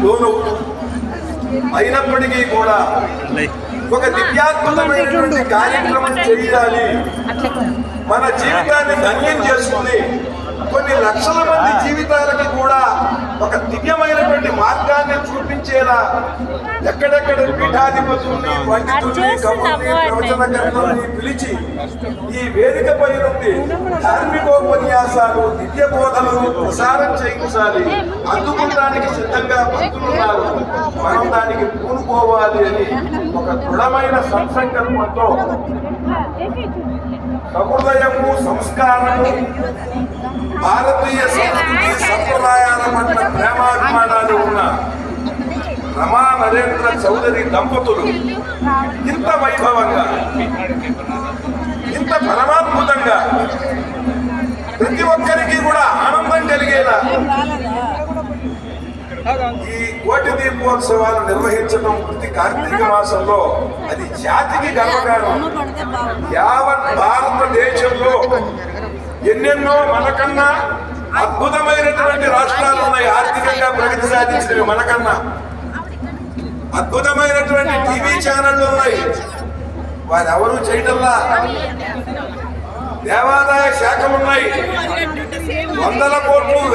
లోనవుతూ అయినప్పటికీ కూడా ఒక దివ్యాత్మకమైనటువంటి కార్యక్రమం చేయాలి, మన జీవితాన్ని ధన్యం చేసుకుని కొన్ని లక్షల మంది జీవితాలకి కూడా ఒక దివ్యమైనటువంటి మార్గాన్ని చూపించేలా ఎక్కడెక్కడ పీఠాధిపతుల్ని, పండితుల్ని, కవుల్ని, ప్రవచనకర్తల్ని పిలిచి ఈ వేదికపై నుండి ధార్మికోపన్యాసాలు, దివ్య బోధనలు ప్రసారం చేయించాలి. అందుకోవడానికి సిద్ధంగా భక్తులున్నారు. మనం దానికి పూనుకోవాలి అని ఒక దృఢమైన సంకల్పంతో సహృదయము, సంస్కారము, భారతీయ సంస్కృతి సంప్రదాయాల పట్ల ప్రేమాభిమానాలు ఉన్న రమా నరేంద్ర చౌదరి దంపతులు ఇంత వైభవంగా, ఇంత పరమాద్భుతంగా ప్రతి ఒక్కరికి కూడా ఆనందం కలిగేలా ఈ కోటి దీపోత్సవాలు నిర్వహించడం ప్రతి కార్తీక మాసంలో అది జాతికి గర్వకారణం. యావత్ భారతదేశంలో ఎన్నెన్నో మనకన్నా అద్భుతమైనటువంటి రాష్ట్రాలు ఉన్నాయి. ఆర్థికంగా ప్రగతి సాధించినవి మనకన్నా అద్భుతమైనటువంటి టీవీ ఛానళ్ళు ఉన్నాయి. వారెవరూ చేయటంలా. దేవాదాయ శాఖలు ఉన్నాయి. 100 కోట్లు